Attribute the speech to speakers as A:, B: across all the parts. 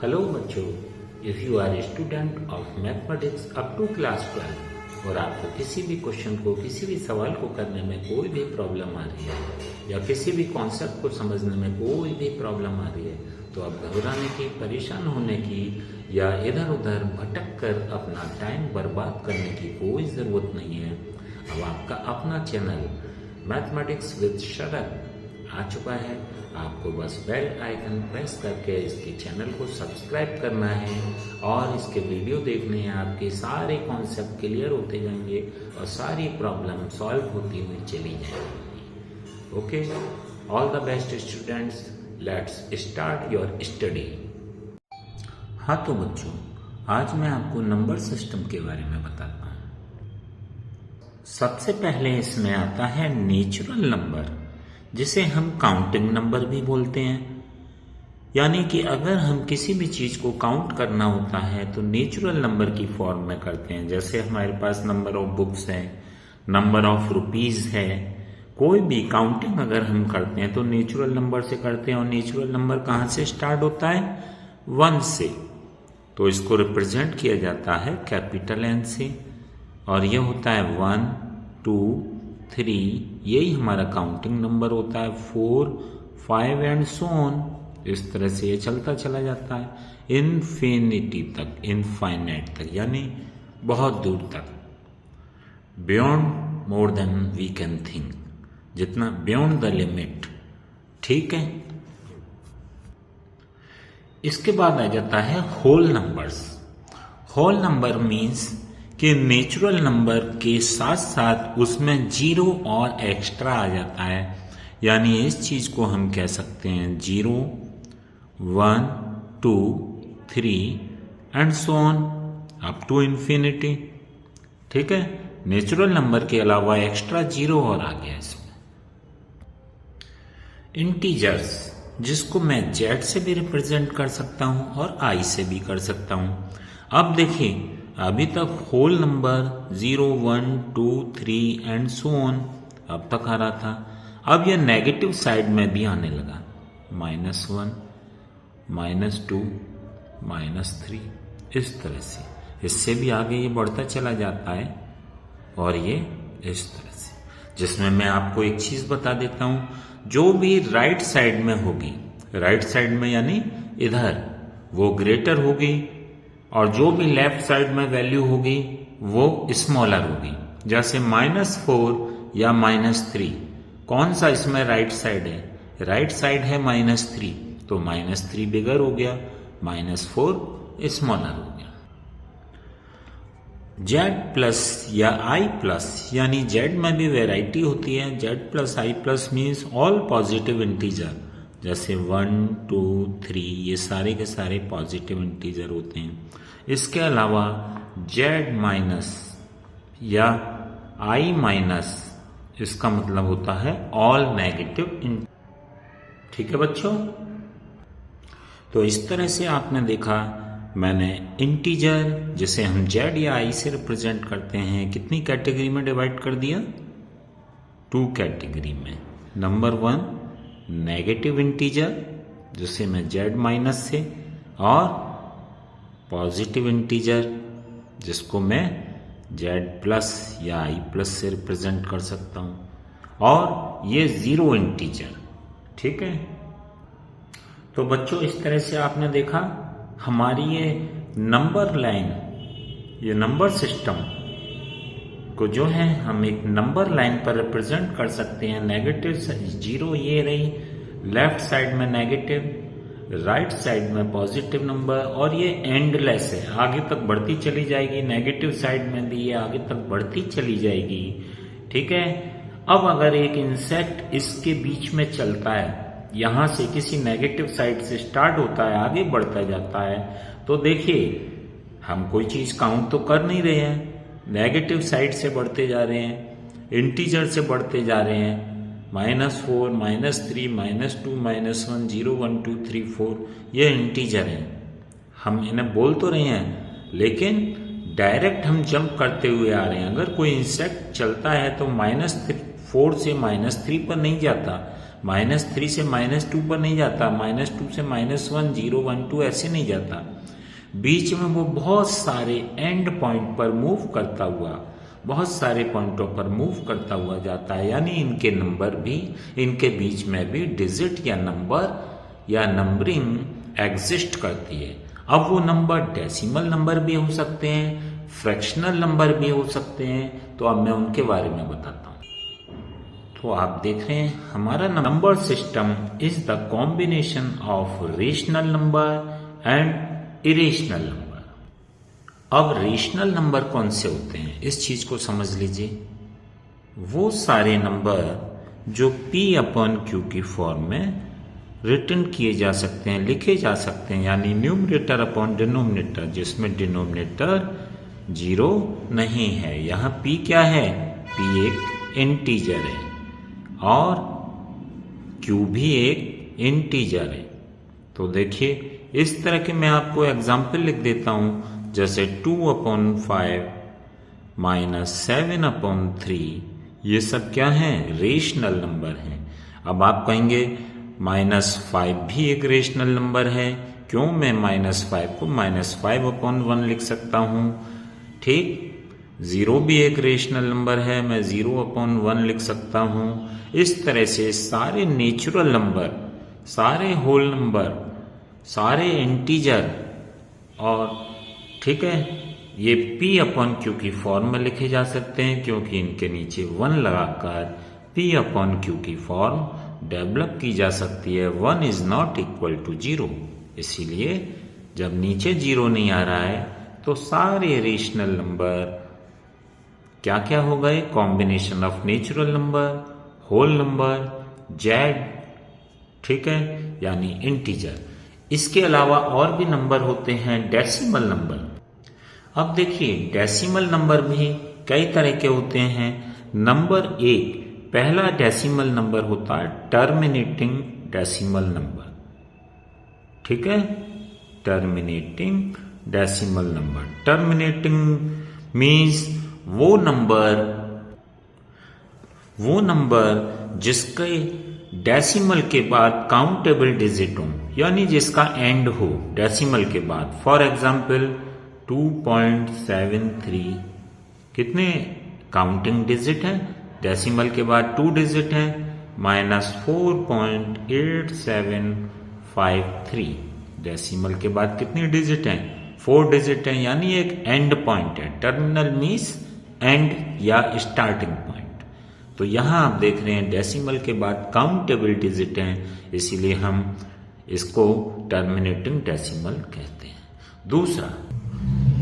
A: Hello बच्चों, if you are a student of mathematics up to class 12 और आपको किसी भी क्वेश्चन को किसी भी सवाल को करने में कोई भी प्रॉब्लम आ रही है या किसी भी कॉन्सेप्ट को समझने में कोई भी प्रॉब्लम आ रही है तो आप घबराने की, परेशान होने की या इधर उधर भटक कर अपना टाइम बर्बाद करने की कोई ज़रूरत नहीं है। अब आपका अपना चैनल मैथमेटिक्स विद शरद आ चुका है। आपको बस बेल आइकन प्रेस करके इसके चैनल को सब्सक्राइब करना है और इसके वीडियो देखने हैं। आपके सारे कॉन्सेप्ट क्लियर होते जाएंगे और सारी प्रॉब्लम सॉल्व होती हुई चली जाएंगी। Okay, all the best students, let's start your study. हाँ तो बच्चों, आज मैं आपको नंबर सिस्टम के बारे में बताता हूँ। सबसे पहले इसमें आता है नेचुरल नंबर, जिसे हम काउंटिंग नंबर भी बोलते हैं। यानी कि अगर हम किसी भी चीज़ को काउंट करना होता है तो नेचुरल नंबर की फॉर्म में करते हैं। जैसे हमारे पास नंबर ऑफ बुक्स है, नंबर ऑफ रुपीज़ है। कोई भी काउंटिंग अगर हम करते हैं तो नेचुरल नंबर से करते हैं। और नेचुरल नंबर कहाँ से स्टार्ट होता है? 1 से। तो इसको रिप्रेजेंट किया जाता है कैपिटल N से। और ये होता है 1, 2, 3, यही हमारा काउंटिंग नंबर होता है। 4, 5 एंड सो ऑन। इस तरह से ये चलता चला जाता है इन्फिनिटी तक, इनफाइनाइट तक, यानी बहुत दूर तक। Beyond more than we can think, जितना बियॉन्ड द लिमिट। ठीक है। इसके बाद आ जाता है whole numbers. Whole number means कि नेचुरल नंबर के साथ साथ उसमें जीरो और एक्स्ट्रा आ जाता है। यानी इस चीज को हम कह सकते हैं 0, 1, 2, 3 and so on up to infinity. ठीक है। नेचुरल नंबर के अलावा एक्स्ट्रा जीरो और आ गया इसमें। इंटीजर्स, जिसको मैं जेड से भी रिप्रेजेंट कर सकता हूं और आई से भी कर सकता हूं। अब देखिए, अभी तक whole number 0, 1, 2, 3 and so on अब तक आ रहा था। अब यह नेगेटिव साइड में भी आने लगा। -1, -2, -3, इस तरह से। इससे भी आगे ये बढ़ता चला जाता है और ये इस तरह से। जिसमें मैं आपको एक चीज बता देता हूं, जो भी राइट साइड में होगी, राइट साइड में यानी इधर, वो ग्रेटर होगी और जो भी लेफ्ट साइड में वैल्यू होगी वो स्मॉलर होगी। जैसे -4 या -3, कौन सा इसमें राइट साइड है? राइट साइड है -3, तो -3 बिगर हो गया, -4 स्मॉलर हो गया। Z+ या I+, यानी Z में भी वैरायटी होती है। Z+ I+ means all positive integer. जैसे 1, 2, 3 ये सारे के सारे पॉजिटिव इंटीजर होते हैं। इसके अलावा Z- या I-, इसका मतलब होता है ऑल नेगेटिव। ठीक है बच्चों। तो इस तरह से आपने देखा, मैंने इंटीजर जिसे हम Z या I से रिप्रेजेंट करते हैं कितनी कैटेगरी में डिवाइड कर दिया? 2 कैटेगरी में। नंबर 1 नेगेटिव इंटीजर, जिसे मैं Z- से, और पॉजिटिव इंटीजर जिसको मैं Z+ या I+ से रिप्रेजेंट कर सकता हूं। और ये जीरो इंटीजर। ठीक है। तो बच्चों, इस तरह से आपने देखा हमारी ये नंबर लाइन, ये नंबर सिस्टम को जो है हम एक नंबर लाइन पर रिप्रेजेंट कर सकते हैं। नेगेटिव 0 ये रही, लेफ्ट साइड में नेगेटिव, राइट साइड में पॉजिटिव नंबर, और ये एंडलेस है, आगे तक बढ़ती चली जाएगी। नेगेटिव साइड में भी ये आगे तक बढ़ती चली जाएगी। ठीक है। अब अगर एक इंसेक्ट इसके बीच में चलता है, यहां से किसी नेगेटिव साइड से स्टार्ट होता है, आगे बढ़ता जाता है, तो देखिए हम कोई चीज काउंट तो कर नहीं रहे हैं, नेगेटिव साइड से बढ़ते जा रहे हैं, इंटीजर से बढ़ते जा रहे हैं। -4, -3, -2, -1, 0, 1, 2, 3, 4 ये इंटीजर हैं। हम इन्हें बोल तो रहे हैं, लेकिन डायरेक्ट हम जंप करते हुए आ रहे हैं। अगर कोई इंसेक्ट चलता है तो -4 से -3 पर नहीं जाता, -3 से -2 पर नहीं जाता, -2 से -1, 0, 1, 2 ऐसे नहीं जाता। बीच में वो बहुत सारे एंड पॉइंट पर मूव करता हुआ, बहुत सारे पॉइंटों पर मूव करता हुआ जाता है, यानी इनके नंबर भी, इनके बीच में भी डिजिट या नंबर या नंबरिंग एग्जिस्ट करती है। अब वो नंबर डेसिमल नंबर भी हो सकते हैं, फ्रैक्शनल नंबर भी हो सकते हैं, तो अब मैं उनके बारे में बताता हूँ। तो आप देख रहे हैं हमारा number system is the combination of rational number and irrational number. अब रेशनल नंबर कौन से होते हैं, इस चीज को समझ लीजिए। वो सारे नंबर जो P/Q की फॉर्म में रिटर्न किए जा सकते हैं, लिखे जा सकते हैं, यानी न्यूमरेटर अपॉन डिनोमिनेटर, जिसमें डिनोमिनेटर 0 नहीं है। यहाँ P क्या है, P एक इंटीजर है और Q भी एक इंटीजर है। तो देखिए इस तरह के मैं आपको एग्जाम्पल लिख देता हूं, जैसे 2/5 -7/3, ये सब क्या है, रेशनल नंबर हैं। अब आप कहेंगे -5 भी एक रेशनल नंबर है, क्यों, मैं -5 को -5/1 लिख सकता हूं। ठीक, 0 भी एक रेशनल नंबर है, मैं 0/1 लिख सकता हूं। इस तरह से सारे नेचुरल नंबर, सारे होल नंबर, सारे इंटीजर, और ठीक है, ये P/Q की फॉर्म में लिखे जा सकते हैं, क्योंकि इनके नीचे 1 लगाकर P/Q की फॉर्म डेवलप की जा सकती है। 1 इज नॉट इक्वल टू 0, इसीलिए जब नीचे 0 नहीं आ रहा है तो सारे रेशनल नंबर क्या क्या हो गए, combination of natural number, whole number, Z, ठीक है, यानी इंटीजर। इसके अलावा और भी नंबर होते हैं डेसिमल नंबर। अब देखिए डेसिमल नंबर भी कई तरह के होते हैं। नंबर 1, पहला डेसिमल नंबर होता है टर्मिनेटिंग डेसिमल नंबर, ठीक है, terminating decimal number. Terminating means वो नंबर जिसके डेसिमल के बाद काउंटेबल डिजिट हो, यानी जिसका एंड हो डेसिमल के बाद। फॉर एग्जाम्पल 2.73 कितने काउंटिंग डिजिट है, डेसिमल के बाद 2 डिजिट है, -4.8753 डेसिमल के बाद कितने डिजिट हैं, 4 डिजिट हैं, यानी एक एंड पॉइंट है। टर्मिनल मीन्स एंड या स्टार्टिंग पॉइंट। तो यहां आप देख रहे हैं डेसिमल के बाद काउंटेबल डिजिट हैं, इसीलिए हम इसको टर्मिनेटिंग डेसिमल कहते हैं। दूसरा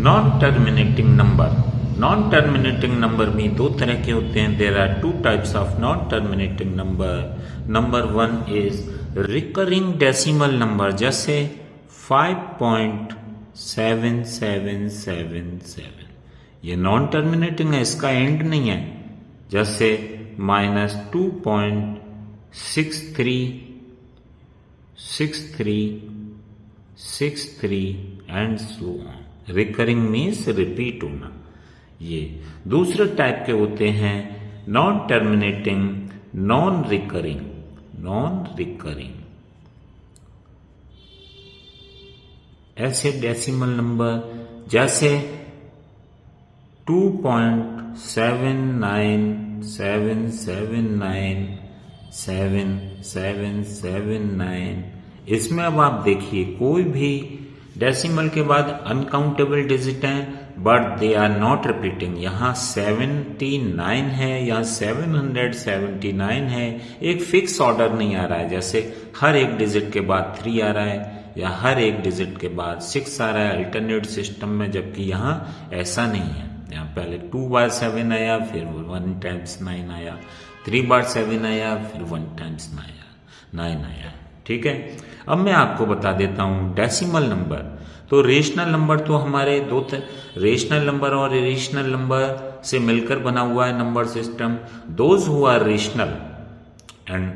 A: non terminating number. Non terminating number भी 2 तरह के होते हैं। There are 2 types of non terminating number. Number 1 is recurring decimal number, जैसे 5.7777, ये नॉन टर्मिनेटिंग है, इसका एंड नहीं है। जैसे -2.636363 and so on. Recurring means repeat होना। ये दूसरे टाइप के होते हैं नॉन टर्मिनेटिंग, नॉन रिकरिंग। ऐसे डेसिमल नंबर जैसे 2.7977977779, इसमें अब आप देखिए कोई भी डेसिमल के बाद अनकाउंटेबल डिजिट हैं, but they are not repeating. यहाँ 79 है या 779 है, एक फिक्स ऑर्डर नहीं आ रहा है। जैसे हर एक डिजिट के बाद 3 आ रहा है या हर एक डिजिट के बाद 6 आ रहा है अल्टरनेट सिस्टम में, जबकि यहाँ ऐसा नहीं है। यहाँ पहले 2 बार 7 आया, फिर 1 टाइम्स 9 आया, 3 बार 7 आया, फिर 1 टाइम्स 9 आया, ठीक है। अब मैं आपको बता देता हूं डेसिमल नंबर। तो रेशनल नंबर तो हमारे 2 रेशनल नंबर और इरेशनल नंबर से मिलकर बना हुआ है number system. Those who are rational and,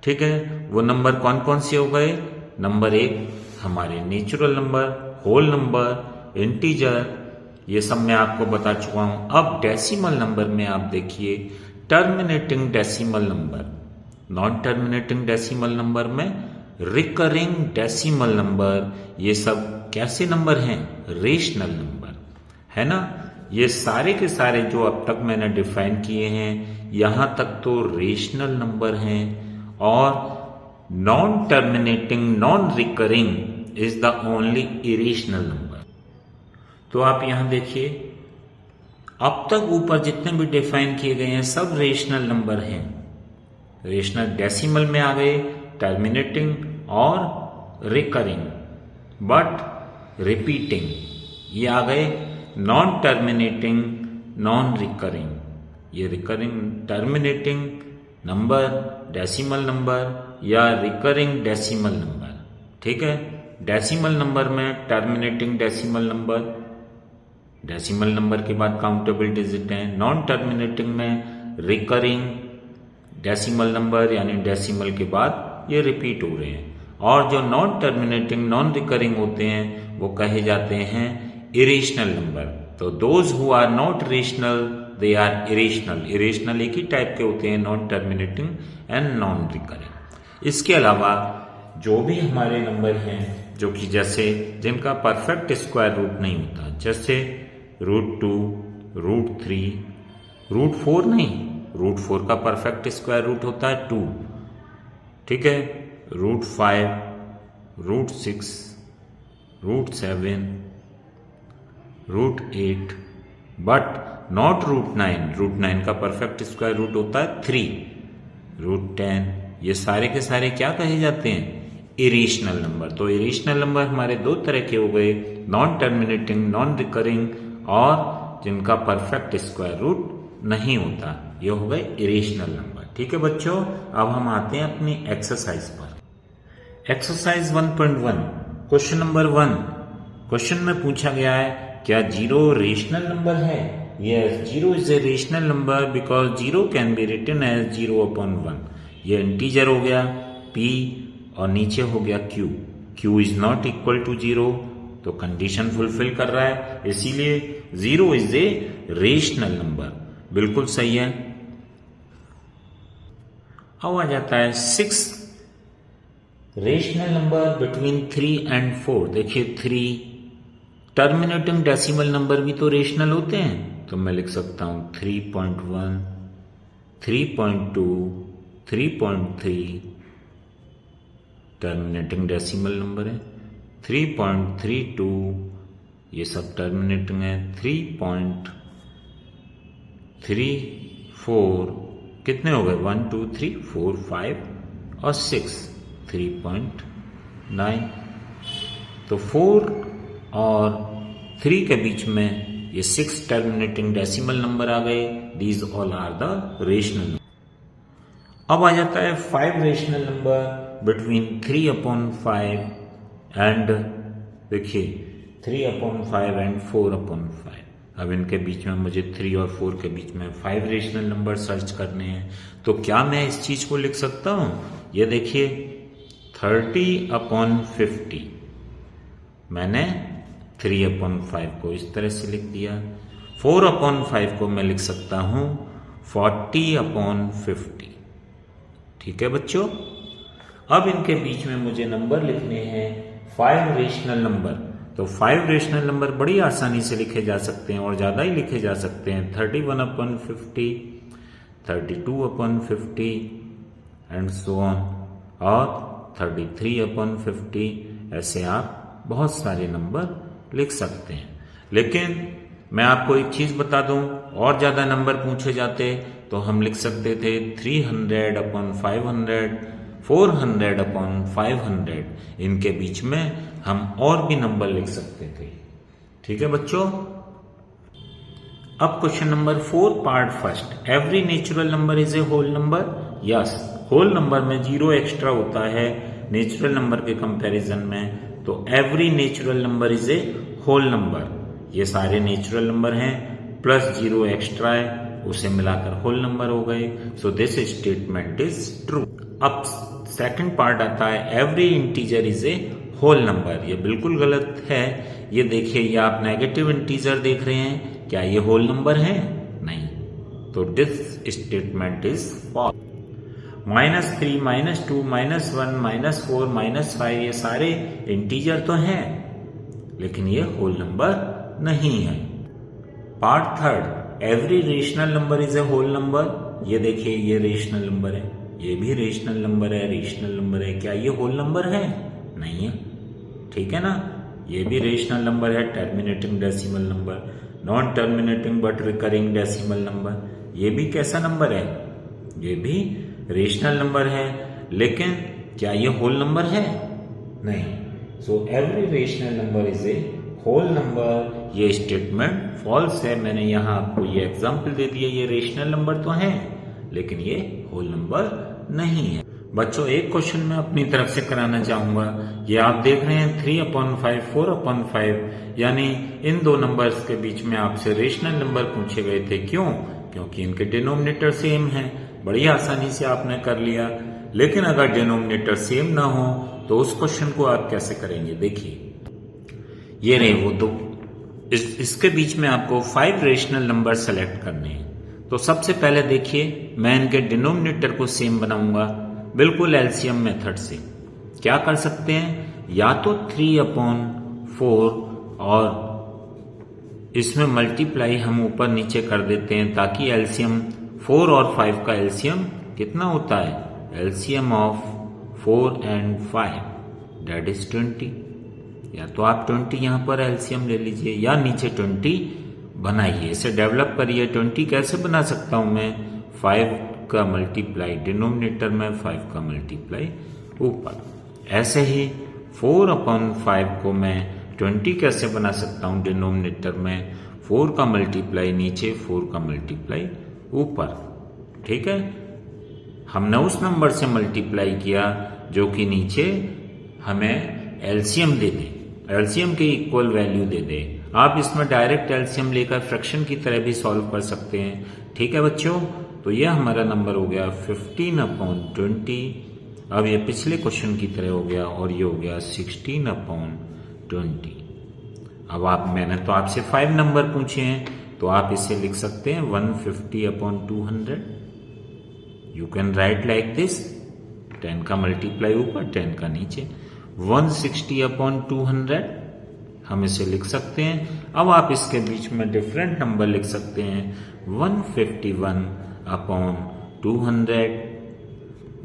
A: ठीक है, वो नंबर कौन कौन से हो गए। नंबर 1 हमारे natural number, whole number, integer, ये सब मैं आपको बता चुका हूं। अब डेसिमल नंबर में आप देखिए terminating decimal number. Non terminating decimal number में रिकरिंग डेसिमल नंबर, ये सब कैसे नंबर हैं? रेशनल नंबर, है ना। ये सारे के सारे जो अब तक मैंने डिफाइन किए हैं, यहां तक तो रेशनल नंबर हैं, और non terminating non recurring is the only irrational number. तो आप यहां देखिए, अब तक ऊपर जितने भी डिफाइन किए गए हैं सब रेशनल नंबर हैं। रेशनल डेसिमल में आ गए, टर्मिनेटिंग और रिकरिंग, बट रिपीटिंग ये आ गए नॉन टर्मिनेटिंग नॉन रिकरिंग। ये recurring terminating number decimal number या रिकरिंग डेसिमल नंबर, ठीक है। डेसिमल नंबर में terminating decimal number, decimal number के बाद काउंटेबल डिजिट है। नॉन टर्मिनेटिंग में रिकरिंग डेसिमल नंबर यानी डेसिमल के बाद ये रिपीट हो रहे हैं। और जो नॉन टर्मिनेटिंग नॉन रिकरिंग होते हैं वो कहे जाते हैं इरेशनल नंबर। तो those who are not rational they are irrational. Irrational एक ही टाइप के होते हैं, non terminating and non recurring. इसके अलावा जो भी हमारे नंबर हैं जो कि जैसे जिनका परफेक्ट स्क्वायर रूट नहीं होता, जैसे √2, √3, √4 नहीं, √4 का परफेक्ट स्क्वायर रूट होता है 2, ठीक है। √5, √6, √7, √8, बट नॉट √9। √9 का परफेक्ट स्क्वायर रूट होता है 3, √10। ये सारे के सारे क्या कहे जाते हैं? Irrational number. तो इरेशनल नंबर हमारे दो तरह के हो गए, नॉन टर्मिनेटिंग नॉन रिकरिंग और जिनका परफेक्ट स्क्वायर रूट नहीं होता, ये हो गए इरेशनल नंबर। ठीक है बच्चों, अब हम आते हैं अपनी एक्सरसाइज पर। Exercise 1.1 question number 1। क्वेश्चन में पूछा गया है क्या 0 रेशनल नंबर है? Yes, 0 is a rational number because 0 can be written as 0/1। ये इंटीजर हो गया p और नीचे हो गया q। q is not equal to 0, तो कंडीशन फुलफिल कर रहा है, इसीलिए 0 इज ए रेशनल नंबर। बिल्कुल सही है। अब आ जाता है 6 रेशनल नंबर बिटवीन 3 and 4। देखिए 3 टर्मिनेटिंग डेसिमल नंबर भी तो रेशनल होते हैं, तो मैं लिख सकता हूं 3.1, 3.2, 3.3 टर्मिनेटिंग डेसिमल नंबर है। 3.32 ये सब टर्मिनेटिंग है। 3.34 कितने हो गए? 1 2 3 4 5 और 6 3.9। तो 4 और 3 के बीच में ये 6 टर्मिनेटिंग डेसिमल नंबर आ गए। These all are the rational. अब आ जाता है 5 रेशनल नंबर बिटवीन 3/5 एंड देखिए 3/5 एंड 4/5। अब इनके बीच में मुझे 3 और 4 के बीच में 5 रेशनल नंबर सर्च करने हैं, तो क्या मैं इस चीज को लिख सकता हूं? ये देखिए 30/50 मैंने 3/5 को इस तरह से लिख दिया। 4/5 को मैं लिख सकता हूं 40/50। ठीक है बच्चों, अब इनके बीच में मुझे नंबर लिखने हैं 5 रेशनल नंबर। तो 5 रेशनल नंबर बड़ी आसानी से लिखे जा सकते हैं और ज्यादा ही लिखे जा सकते हैं। 31/50, 32/50 एंड सो ऑन, और 33/50। ऐसे आप बहुत सारे नंबर लिख सकते हैं। लेकिन मैं आपको एक चीज बता दूं, और ज्यादा नंबर पूछे जाते तो हम लिख सकते थे 300/500, 400/500। इनके बीच में हम और भी नंबर लिख सकते थे। ठीक है बच्चों, अब question number 4 part first. Every natural number is a whole number. Yes, whole number में 0 एक्स्ट्रा होता है नेचुरल नंबर के कंपैरिजन में, तो every natural number is a whole number. ये सारे नेचुरल नंबर हैं, प्लस 0 एक्स्ट्रा है, उसे मिलाकर होल नंबर हो गए। So this statement is true. अब सेकंड पार्ट आता है every integer is a whole number. ये बिल्कुल गलत है। ये देखिए, ये आप नेगेटिव इंटीजर देख रहे हैं, क्या ये होल नंबर है? नहीं, तो दिस स्टेटमेंट इज फॉल्स। -3, -2, -1, -4, -5 ये सारे इंटीजर तो हैं, लेकिन ये होल नंबर नहीं है। Part third, every rational number is a whole number. ये देखिए, ये रेशनल नंबर है, ये भी रेशनल नंबर है, रेशनल नंबर है, क्या ये होल नंबर है? नहीं है, ठीक है ना। ये भी रेशनल नंबर है, terminating decimal number, non terminating but recurring decimal number. ये भी कैसा नंबर है? ये भी रेशनल नंबर है, लेकिन क्या ये होल नंबर है? नहीं। So every rational number is a whole number. ये स्टेटमेंट फॉल्स है। मैंने यहां आपको ये एग्जांपल दे दिया, ये रेशनल नंबर तो है, लेकिन ये होल नंबर नहीं है। बच्चों, एक क्वेश्चन मैं अपनी तरफ से कराना चाहूंगा। ये आप देख रहे हैं 3/5, 4/5, यानी इन दो नंबर्स के बीच में आपसे रेशनल नंबर पूछे गए थे। क्यों? क्योंकि इनके डिनोमिनेटर सेम है। बड़ी आसानी से आपने कर लिया। लेकिन अगर डिनोमिनेटर सेम ना हो तो उस क्वेश्चन को आप कैसे करेंगे? देखिए, ये रहे वो दो, इसके बीच में आपको 5 रेशनल नंबर सेलेक्ट करने हैं। तो सबसे पहले देखिए, मैं इनके डिनोमिनेटर को सेम बनाऊंगा बिल्कुल एलसीएम मेथड से। क्या कर सकते हैं? या तो 3/4 और इसमें मल्टीप्लाई हम ऊपर नीचे कर देते हैं, ताकि एलसीएम 4 और 5 का एलसीएम कितना होता है? LCM of 4 and 5 that is 20। या तो आप 20 यहां पर एलसीएम ले लीजिए, या नीचे 20 बनाइए, इसे डेवलप करिए। 20 कैसे बना सकता हूं मैं? 5 का मल्टीप्लाई डिनोमिनेटर में, 5 का मल्टीप्लाई ऊपर। ऐसे ही 4/5 को मैं 20 कैसे बना सकता हूं? डिनोमिनेटर में 4 का मल्टीप्लाई नीचे, 4 का मल्टीप्लाई ऊपर। ठीक है, हमने उस नंबर से मल्टीप्लाई किया जो कि नीचे हमें एलसीएम दे दे, एलसीएम के इक्वल वैल्यू दे दे। आप इसमें डायरेक्ट एलसीएम लेकर फ्रैक्शन की तरह भी सॉल्व कर सकते हैं। ठीक है बच्चों, तो यह हमारा नंबर हो गया 15/20। अब ये पिछले क्वेश्चन की तरह हो गया, और ये हो गया 16/20। अब मैंने तो आपसे 5 नंबर पूछे हैं, तो आप इसे लिख सकते हैं 150/200। You can write like this, 10 का मल्टीप्लाई ऊपर, 10 का नीचे। 160/200 हम इसे लिख सकते हैं। अब आप इसके बीच में डिफरेंट नंबर लिख सकते हैं, 151/200,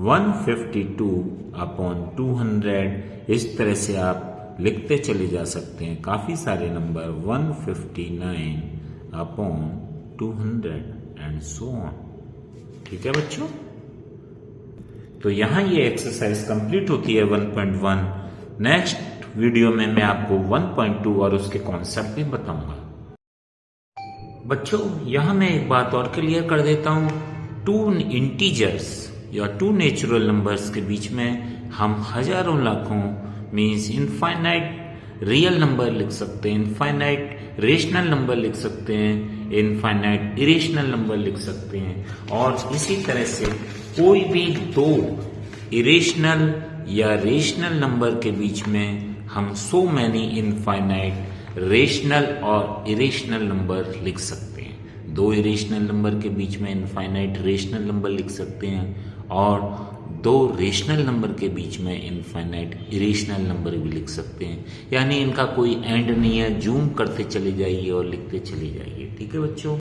A: 152/200। इस तरह से आप लिखते चले जा सकते हैं काफी सारे नंबर, 159/200 एंड सो ऑन। ठीक है बच्चों, तो यहां ये एक्सरसाइज कंप्लीट होती है 1.1। नेक्स्ट वीडियो में मैं आपको 1.2 और उसके कॉन्सेप्ट भी बताऊंगा। बच्चों, यहां मैं एक बात और क्लियर कर देता हूं, 2 इंटीजर्स या 2 नेचुरल नंबर्स के बीच में हम हजारों लाखों मीन्स इनफाइनाइट रियल नंबर लिख सकते हैं, इनफाइनाइट रेशनल नंबर लिख सकते हैं, इनफाइनाइट इरेशनल नंबर लिख सकते हैं। और इसी तरह से कोई भी 2 इरेशनल या रेशनल नंबर के बीच में हम सो मैनी इनफाइनाइट रेशनल और इरेशनल नंबर लिख सकते हैं। 2 इरेशनल नंबर के बीच में इनफाइनाइट रेशनल नंबर लिख सकते हैं, और 2 रेशनल नंबर के बीच में इनफाइनाइट इरेशनल नंबर भी लिख सकते हैं। यानी इनका कोई एंड नहीं है, जूम करते चले जाइए और लिखते चले जाइए। ठीक है बच्चों।